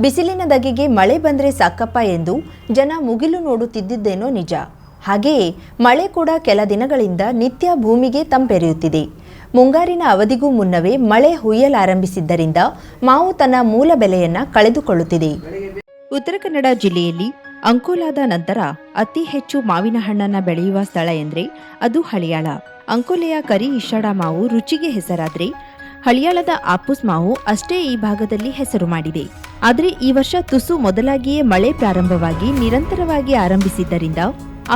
ಬಿಸಿಲಿನ ದಗೆಗೆ ಮಳೆ ಬಂದರೆ ಸಾಕಪ್ಪ ಎಂದು ಜನ ಮುಗಿಲು ನೋಡುತ್ತಿದ್ದೇನೋ ನಿಜ. ಹಾಗೆಯೇ ಮಳೆ ಕೂಡ ಕೆಲ ದಿನಗಳಿಂದ ನಿತ್ಯ ಭೂಮಿಗೆ ತಂಪೆರೆಯುತ್ತಿದೆ. ಮುಂಗಾರಿನ ಅವಧಿಗೂ ಮುನ್ನವೇ ಮಳೆ ಹುಯ್ಯಲಾರಂಭಿಸಿದ್ದರಿಂದ ಮಾವು ತನ್ನ ಮೂಲ ಬೆಲೆಯನ್ನು ಕಳೆದುಕೊಳ್ಳುತ್ತಿದೆ. ಉತ್ತರ ಕನ್ನಡ ಜಿಲ್ಲೆಯಲ್ಲಿ ಅಂಕೋಲಾದ ನಂತರ ಅತಿ ಹೆಚ್ಚು ಮಾವಿನ ಹಣ್ಣನ್ನು ಬೆಳೆಯುವ ಸ್ಥಳ ಎಂದರೆ ಅದು ಹಳಿಯಾಳ. ಅಂಕೋಲೆಯ ಕರಿ ಇಷಾಡ ಮಾವು ರುಚಿಗೆ ಹೆಸರಾದರೆ ಹಳಿಯಾಳದ ಆಪೂಸ್ ಮಾವು ಅಷ್ಟೇ ಈ ಭಾಗದಲ್ಲಿ ಹೆಸರು ಮಾಡಿದೆ. ಆದರೆ ಈ ವರ್ಷ ತುಸು ಮೊದಲಾಗಿಯೇ ಮಳೆ ಪ್ರಾರಂಭವಾಗಿ ನಿರಂತರವಾಗಿ ಆರಂಭಿಸಿದ್ದರಿಂದ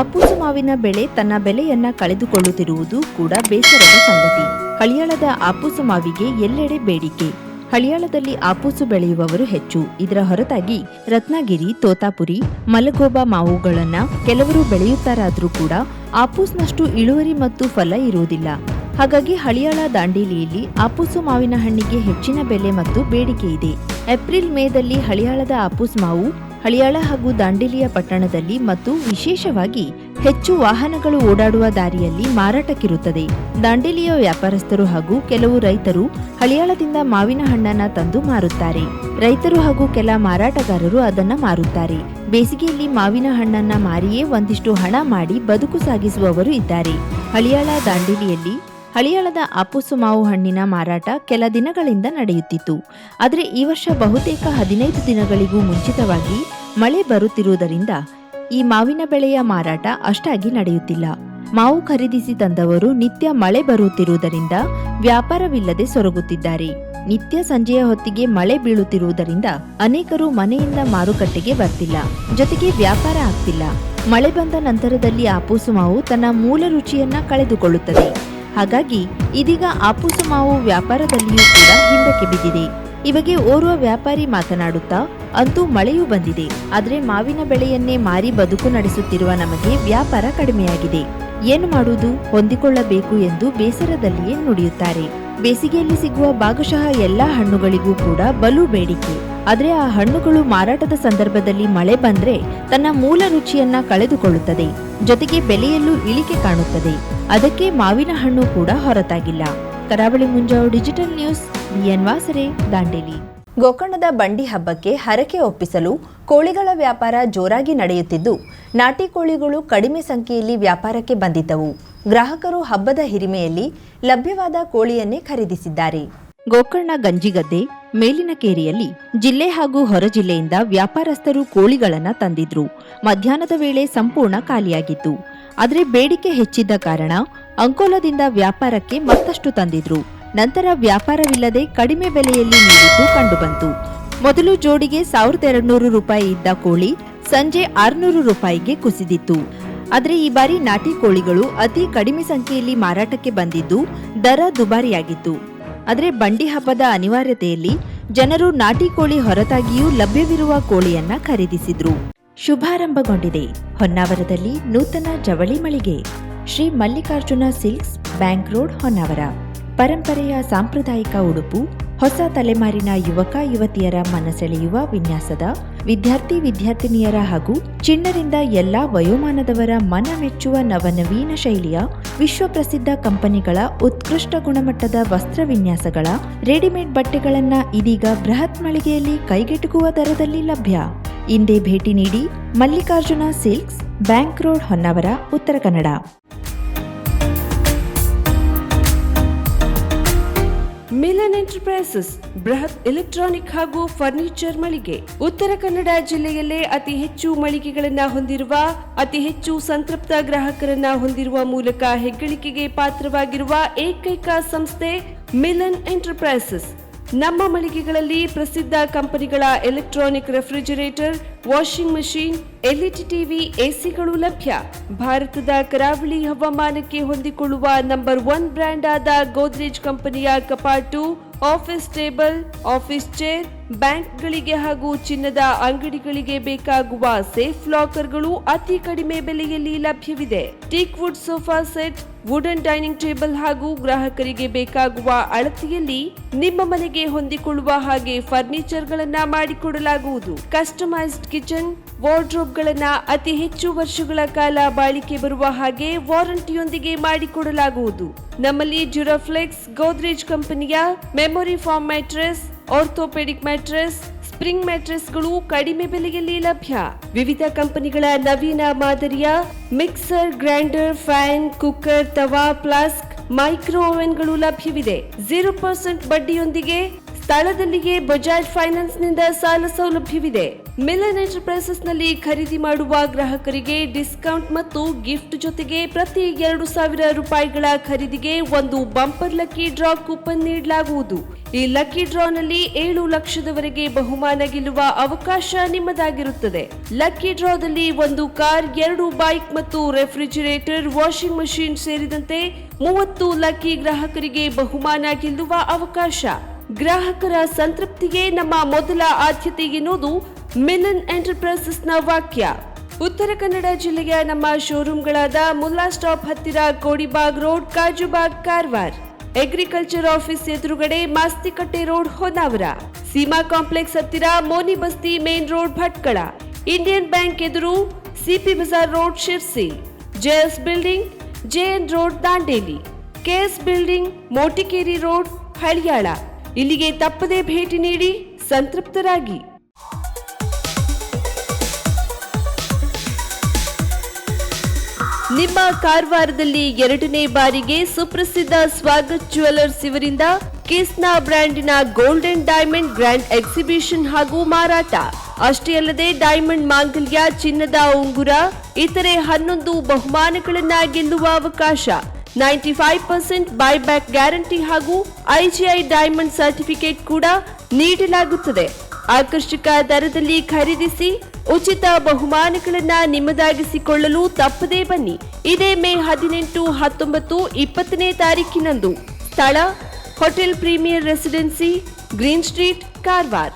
ಆಪೂಸು ಮಾವಿನ ಬೆಳೆ ತನ್ನ ಬೆಲೆಯನ್ನ ಕಳೆದುಕೊಳ್ಳುತ್ತಿರುವುದು ಕೂಡ ಬೇಸರದ ಸಂಗತಿ. ಹಳಿಯಾಳದ ಆಪೂಸು ಮಾವಿಗೆ ಎಲ್ಲೆಡೆ ಬೇಡಿಕೆ. ಹಳಿಯಾಳದಲ್ಲಿ ಆಪೂಸು ಬೆಳೆಯುವವರು ಹೆಚ್ಚು. ಇದರ ಹೊರತಾಗಿ ರತ್ನಗಿರಿ, ತೋತಾಪುರಿ, ಮಲಗೋಬಾ ಮಾವುಗಳನ್ನ ಕೆಲವರು ಬೆಳೆಯುತ್ತಾರಾದರೂ ಕೂಡ ಆಪೂಸ್ನಷ್ಟು ಇಳುವರಿ ಮತ್ತು ಫಲ ಇರುವುದಿಲ್ಲ. ಹಾಗಾಗಿ ಹಳಿಯಾಳ ದಾಂಡೇಲಿಯಲ್ಲಿ ಆಪೂಸು ಮಾವಿನ ಹಣ್ಣಿಗೆ ಹೆಚ್ಚಿನ ಬೆಲೆ ಮತ್ತು ಬೇಡಿಕೆ ಇದೆ. ಏಪ್ರಿಲ್ ಮೇದಲ್ಲಿ ಹಳಿಯಾಳದ ಆಪೂಸ್ ಮಾವು ಹಳಿಯಾಳ ಹಾಗೂ ದಾಂಡೇಲಿಯ ಪಟ್ಟಣದಲ್ಲಿ ಮತ್ತು ವಿಶೇಷವಾಗಿ ಹೆಚ್ಚು ವಾಹನಗಳು ಓಡಾಡುವ ದಾರಿಯಲ್ಲಿ ಮಾರಾಟಕ್ಕಿರುತ್ತದೆ. ದಾಂಡೇಲಿಯ ವ್ಯಾಪಾರಸ್ಥರು ಹಾಗೂ ಕೆಲವು ರೈತರು ಹಳಿಯಾಳದಿಂದ ಮಾವಿನ ಹಣ್ಣನ್ನ ತಂದು ಮಾರುತ್ತಾರೆ. ರೈತರು ಹಾಗೂ ಕೆಲ ಮಾರಾಟಗಾರರು ಅದನ್ನ ಮಾರುತ್ತಾರೆ. ಬೇಸಿಗೆಯಲ್ಲಿ ಮಾವಿನ ಹಣ್ಣನ್ನ ಮಾರಿಯೇ ಒಂದಿಷ್ಟು ಹಣ ಮಾಡಿ ಬದುಕು ಸಾಗಿಸುವವರು ಇದ್ದಾರೆ. ಹಳಿಯಾಳ ದಾಂಡೇಲಿಯಲ್ಲಿ ಹಳಿಯಾಳದ ಆಪೂಸು ಮಾವು ಹಣ್ಣಿನ ಮಾರಾಟ ಕೆಲ ದಿನಗಳಿಂದ ನಡೆಯುತ್ತಿತ್ತು. ಆದರೆ ಈ ವರ್ಷ ಬಹುತೇಕ 15 ದಿನಗಳಿಗೂ ಮುಂಚಿತವಾಗಿ ಮಳೆ ಬರುತ್ತಿರುವುದರಿಂದ ಈ ಮಾವಿನ ಬೆಳೆಯ ಮಾರಾಟ ಅಷ್ಟಾಗಿ ನಡೆಯುತ್ತಿಲ್ಲ. ಮಾವು ಖರೀದಿಸಿ ತಂದವರು ನಿತ್ಯ ಮಳೆ ಬರುತ್ತಿರುವುದರಿಂದ ವ್ಯಾಪಾರವಿಲ್ಲದೆ ಸೊರಗುತ್ತಿದ್ದಾರೆ. ನಿತ್ಯ ಸಂಜೆಯ ಹೊತ್ತಿಗೆ ಮಳೆ ಬೀಳುತ್ತಿರುವುದರಿಂದ ಅನೇಕರು ಮನೆಯಿಂದ ಮಾರುಕಟ್ಟೆಗೆ ಬರ್ತಿಲ್ಲ. ಜೊತೆಗೆ ವ್ಯಾಪಾರ ಆಗ್ತಿಲ್ಲ. ಮಳೆ ಬಂದ ನಂತರದಲ್ಲಿ ಆಪೂಸು ಮಾವು ತನ್ನ ಮೂಲ ರುಚಿಯನ್ನ ಕಳೆದುಕೊಳ್ಳುತ್ತದೆ. ಹಾಗಾಗಿ ಇದೀಗ ಆಪೂಸು ಮಾವು ವ್ಯಾಪಾರದಲ್ಲಿಯೂ ಕೂಡ ಹಿಂದಕ್ಕೆ ಬಿದ್ದಿದೆ. ಈ ಬಗ್ಗೆ ಓರ್ವ ವ್ಯಾಪಾರಿ ಮಾತನಾಡುತ್ತಾ, ಅಂತೂ ಮಳೆಯೂ ಬಂದಿದೆ, ಆದರೆ ಮಾವಿನ ಬೆಳೆಯನ್ನೇ ಮಾರಿ ಬದುಕು ನಡೆಸುತ್ತಿರುವ ನಮಗೆ ವ್ಯಾಪಾರ ಕಡಿಮೆಯಾಗಿದೆ. ಏನು ಮಾಡುವುದು, ಹೊಂದಿಕೊಳ್ಳಬೇಕು ಎಂದು ಬೇಸರದಲ್ಲಿಯೇ ನುಡಿಯುತ್ತಾರೆ. ಬೇಸಿಗೆಯಲ್ಲಿ ಸಿಗುವ ಭಾಗಶಃ ಎಲ್ಲಾ ಹಣ್ಣುಗಳಿಗೂ ಕೂಡ ಬಲು ಬೇಡಿಕೆ. ಆದರೆ ಆ ಹಣ್ಣುಗಳು ಮಾರಾಟದ ಸಂದರ್ಭದಲ್ಲಿ ಮಳೆ ಬಂದ್ರೆ ತನ್ನ ಮೂಲ ರುಚಿಯನ್ನ ಕಳೆದುಕೊಳ್ಳುತ್ತದೆ. ಜೊತೆಗೆ ಬೆಲೆಯಲ್ಲೂ ಇಳಿಕೆ ಕಾಣುತ್ತದೆ. ಅದಕ್ಕೆ ಮಾವಿನ ಹಣ್ಣು ಕೂಡ ಹೊರತಾಗಿಲ್ಲ. ಕರಾವಳಿ ಮುಂಜಾವು ಡಿಜಿಟಲ್ ನ್ಯೂಸ್, ಬಿಎನ್ ವಾಸರೆ, ದಾಂಡೇಲಿ. ಗೋಕರ್ಣದ ಬಂಡಿ ಹಬ್ಬಕ್ಕೆ ಹರಕೆ ಒಪ್ಪಿಸಲು ಕೋಳಿಗಳ ವ್ಯಾಪಾರ ಜೋರಾಗಿ ನಡೆಯುತ್ತಿದ್ದು, ನಾಟಿ ಕೋಳಿಗಳು ಕಡಿಮೆ ಸಂಖ್ಯೆಯಲ್ಲಿ ವ್ಯಾಪಾರಕ್ಕೆ ಬಂದಿದ್ದವು. ಗ್ರಾಹಕರು ಹಬ್ಬದ ಹಿರಿಮೆಯಲ್ಲಿ ಲಭ್ಯವಾದ ಕೋಳಿಯನ್ನೇ ಖರೀದಿಸಿದ್ದಾರೆ. ಗೋಕರ್ಣ ಗಂಜಿಗದ್ದೆ ಮೇಲಿನಕೇರಿಯಲ್ಲಿ ಜಿಲ್ಲೆ ಹಾಗೂ ಹೊರ ಜಿಲ್ಲೆಯಿಂದ ವ್ಯಾಪಾರಸ್ಥರು ಕೋಳಿಗಳನ್ನ ತಂದಿದ್ರು. ಮಧ್ಯಾಹ್ನದ ವೇಳೆ ಸಂಪೂರ್ಣ ಖಾಲಿಯಾಗಿತ್ತು. ಆದರೆ ಬೇಡಿಕೆ ಹೆಚ್ಚಿದ್ದ ಕಾರಣ ಅಂಕೋಲದಿಂದ ವ್ಯಾಪಾರಕ್ಕೆ ಮತ್ತಷ್ಟು ತಂದಿದ್ರು. ನಂತರ ವ್ಯಾಪಾರವಿಲ್ಲದೆ ಕಡಿಮೆ ಬೆಲೆಯಲ್ಲಿ ನೀಡಿದ್ದು ಕಂಡುಬಂತು. ಮೊದಲು ಜೋಡಿಗೆ 1200 ರೂಪಾಯಿ ಇದ್ದ ಕೋಳಿ ಸಂಜೆ 600 ರೂಪಾಯಿಗೆ ಕುಸಿದಿತ್ತು. ಆದರೆ ಈ ಬಾರಿ ನಾಟಿ ಕೋಳಿಗಳು ಅತಿ ಕಡಿಮೆ ಸಂಖ್ಯೆಯಲ್ಲಿ ಮಾರಾಟಕ್ಕೆ ಬಂದಿದ್ದು ದರ ದುಬಾರಿಯಾಗಿತ್ತು. ಆದರೆ ಬಂಡಿ ಹಬ್ಬದ ಅನಿವಾರ್ಯತೆಯಲ್ಲಿ ಜನರು ನಾಟಿ ಕೋಳಿ ಹೊರತಾಗಿಯೂ ಲಭ್ಯವಿರುವ ಕೋಳಿಯನ್ನ ಖರೀದಿಸಿದ್ರು. ಶುಭಾರಂಭಗೊಂಡಿದೆ ಹೊನ್ನಾವರದಲ್ಲಿ ನೂತನ ಜವಳಿ ಮಳಿಗೆ. Shri Mallikarjuna silks, bank road, Honnavar. ಪರಂಪರೆಯ ಸಾಂಪ್ರದಾಯಿಕ ಉಡುಪು, ಹೊಸ ತಲೆಮಾರಿನ ಯುವಕ ಯುವತಿಯರ ಮನಸೆಳೆಯುವ ವಿನ್ಯಾಸದ, ವಿದ್ಯಾರ್ಥಿನಿಯರ ಹಾಗೂ ಚಿಣ್ಣರಿಂದ ಎಲ್ಲಾ ವಯೋಮಾನದವರ ಮನ ಮೆಚ್ಚುವ ನವನವೀನ ಶೈಲಿಯ ವಿಶ್ವಪ್ರಸಿದ್ಧ ಕಂಪನಿಗಳ ಉತ್ಕೃಷ್ಟ ಗುಣಮಟ್ಟದ ವಸ್ತ್ರ ವಿನ್ಯಾಸಗಳ ರೆಡಿಮೇಡ್ ಬಟ್ಟೆಗಳನ್ನ ಇದೀಗ ಬೃಹತ್ ಮಳಿಗೆಯಲ್ಲಿ ಕೈಗೆಟುಕುವ ದರದಲ್ಲಿ ಲಭ್ಯ. ಇಂದೇ ಭೇಟಿ ನೀಡಿ Mallikarjuna silks, bank road, Honnavar, Uttara Kannada. Milan enterprises ಬೃಹತ್ ಎಲೆಕ್ಟ್ರಾನಿಕ್ ಹಾಗೂ ಫರ್ನಿಚರ್ ಮಳಿಗೆ. ಉತ್ತರ ಕನ್ನಡ ಜಿಲ್ಲೆಯಲ್ಲೇ ಅತಿ ಹೆಚ್ಚು ಮಳಿಗೆಗಳನ್ನ ಹೊಂದಿರುವ, ಅತಿ ಹೆಚ್ಚು ಸಂತೃಪ್ತ ಗ್ರಾಹಕರನ್ನ ಹೊಂದಿರುವ ಮೂಲಕ ಹೆಗ್ಗಳಿಕೆಗೆ ಪಾತ್ರವಾಗಿರುವ ಏಕೈಕ ಸಂಸ್ಥೆ ಮಿಲನ್ ಎಂಟರ್ಪ್ರೈಸಸ್. ನಮ್ಮ ಮಳಿಗೆಗಳಲ್ಲಿ ಪ್ರಸಿದ್ಧ ಕಂಪನಿಗಳ electronic refrigerator, washing machine, LED TV, ಎಸಿಗಳು ಲಭ್ಯ. ಭಾರತದ ಕರಾವಳಿ ಹವಾಮಾನಕ್ಕೆ ಹೊಂದಿಕೊಳ್ಳುವ ನಂಬರ್ 1 ಬ್ರ್ಯಾಂಡ್ ಆದ ಗೋದ್ರೇಜ್ ಕಂಪನಿಯ ಕಪಾಟು, ಆಫೀಸ್ ಟೇಬಲ್, ಆಫೀಸ್ ಚೇರ್, ಬ್ಯಾಂಕ್ಗಳಿಗೆ ಹಾಗೂ ಚಿನ್ನದ ಅಂಗಡಿಗಳಿಗೆ ಬೇಕಾಗುವ ಸೇಫ್ ಲಾಕರ್ಗಳು ಅತಿ ಕಡಿಮೆ ಬೆಲೆಯಲ್ಲಿ ಲಭ್ಯವಿದೆ. Teak wood sofa set, wooden dining table ಹಾಗೂ ಗ್ರಾಹಕರಿಗೆ ಬೇಕಾಗುವ ಅಳತೆಯಲ್ಲಿ ನಿಮ್ಮ ಮನೆಗೆ ಹೊಂದಿಕೊಳ್ಳುವ ಹಾಗೆ ಫರ್ನಿಚರ್ ಗಳನ್ನ ಮಾಡಿಕೊಡಲಾಗುವುದು. ಕಸ್ಟಮೈಸ್ಡ್ ಕಿಚನ್, ವಾರ್ಡ್ರೋಬ್ ಗಳನ್ನ ಅತಿ ಹೆಚ್ಚು ವರ್ಷಗಳ ಕಾಲ ಬಾಳಿಕೆ ಬರುವ ಹಾಗೆ ವಾರಂಟಿಯೊಂದಿಗೆ ಮಾಡಿಕೊಡಲಾಗುವುದು. ನಮ್ಮಲ್ಲಿ ಡ್ಯೂರಾಫ್ಲೆಕ್ಸ್, ಗೋದ್ರೇಜ್ ಕಂಪನಿಯ memory foam mattress, orthopaedic mattress, spring ಮ್ಯಾಟ್ರೆಸ್ಗಳು ಕಡಿಮೆ ಬೆಲೆಯಲ್ಲಿ ಲಭ್ಯ. ವಿವಿಧ ಕಂಪನಿಗಳ ನವೀನ ಮಾದರಿಯ ಮಿಕ್ಸರ್, ಗ್ರೈಂಡರ್, ಫ್ಯಾನ್, ಕುಕ್ಕರ್, ತವಾ, ಫ್ಲಾಸ್ಕ್, ಮೈಕ್ರೋ ಓವೆನ್ಗಳು ಲಭ್ಯವಿದೆ. 0% ಬಡ್ಡಿಯೊಂದಿಗೆ ಸ್ಥಳದಲ್ಲಿಯೇ ಬಜಾಜ್ ಫೈನಾನ್ಸ್ ನಿಂದ ಸಾಲ ಸೌಲಭ್ಯವಿದೆ. ಮಿಲನ್ ಎಂಟರ್ಪ್ರೈಸಸ್ ನಲ್ಲಿ ಖರೀದಿ ಮಾಡುವ ಗ್ರಾಹಕರಿಗೆ ಡಿಸ್ಕೌಂಟ್ ಮತ್ತು ಗಿಫ್ಟ್ ಜೊತೆಗೆ ಪ್ರತಿ 2,000 ರೂಪಾಯಿಗಳ ಖರೀದಿಗೆ ಒಂದು ಬಂಪರ್ ಲಕ್ಕಿ ಡ್ರಾ ಕೂಪನ್ ನೀಡಲಾಗುವುದು. ಈ ಲಕ್ಕಿ ಡ್ರಾನಲ್ಲಿ 7 ಲಕ್ಷದವರೆಗೆ ಬಹುಮಾನ ಗೆಲ್ಲುವ ಅವಕಾಶ ನಿಮ್ಮದಾಗಿರುತ್ತದೆ. ಲಕ್ಕಿ ಡ್ರಾದಲ್ಲಿ 1 ಕಾರ್, 2 ಬೈಕ್ ಮತ್ತು ರೆಫ್ರಿಜಿರೇಟರ್, ವಾಷಿಂಗ್ ಮಷಿನ್ ಸೇರಿದಂತೆ 30 ಲಕ್ಕಿ ಗ್ರಾಹಕರಿಗೆ ಬಹುಮಾನ ಗೆಲ್ಲುವ ಅವಕಾಶ. ಗ್ರಾಹಕರ ಸಂತೃಪ್ತಿಗೆ ನಮ್ಮ ಮೊದಲ ಆದ್ಯತೆ ಎನ್ನುವುದು ಮಿಲನ್ ಎಂಟರ್ಪ್ರೈಸಸ್ನ ವಾಕ್ಯ. ಉತ್ತರ ಕನ್ನಡ ಜಿಲ್ಲೆಯ ನಮ್ಮ ಶೋರೂಮ್ಗಳಾದ ಮುಲ್ಲಾ ಸ್ಟಾಪ್ ಹತ್ತಿರ Kodibag road, Kajubag, Karwar, agriculture office ಎದುರುಗಡೆ ಮಾಸ್ತಿಕಟ್ಟೆ ರೋಡ್, ಹೊನ್ನಾವರ, ಸೀಮಾ ಕಾಂಪ್ಲೆಕ್ಸ್ ಹತ್ತಿರ Moni Basti main road, Bhatkal, Indian Bank ಎದುರು CP Bazaar road, Sirsi, JS building, JN road, Dandeli, KS building, Motikeri road, Haliyal. ಇಲ್ಲಿಗೆ ತಪ್ಪದೇ ಭೇಟಿ ನೀಡಿ ಸಂತೃಪ್ತರಾಗಿ. ನಿಮ್ಮ ಕಾರವಾರದಲ್ಲಿ 2ನೇ ಬಾರಿಗೆ ಸುಪ್ರಸಿದ್ಧ ಸ್ವಾಗತ್ ಜ್ಯುವೆಲರ್ಸ್ ಇವರಿಂದ ಕಿಸ್ನಾ ಬ್ರ್ಯಾಂಡಿನ gold and diamond grand exhibition ಹಾಗೂ ಮಾರಾಟ. ಅಷ್ಟೇ ಅಲ್ಲದೆ ಡೈಮಂಡ್ ಮಾಂಗಲ್ಯ, ಚಿನ್ನದ ಉಂಗುರ, ಇತರೆ 11 ಬಹುಮಾನಗಳನ್ನ ಗೆಲ್ಲುವ ಅವಕಾಶ. 95% ಬೈಬ್ಯಾಕ್ ಗ್ಯಾರಂಟಿ ಹಾಗೂ ಐಜಿಐ ಡೈಮಂಡ್ ಸರ್ಟಿಫಿಕೇಟ್ ಕೂಡ ನೀಡಲಾಗುತ್ತದೆ. ಆಕರ್ಷಕ ದರದಲ್ಲಿ ಖರೀದಿಸಿ ಉಚಿತ ಬಹುಮಾನಗಳನ್ನ ನಿಮ್ಮದಾಗಿಸಿಕೊಳ್ಳಲು ತಪ್ಪದೇ ಬನ್ನಿ. ಇದೇ ಮೇ 18, 19, 20ನೇ ತಾರೀಕಿನಂದು. ಸ್ಥಳ hotel premier residency, green street, Karwar.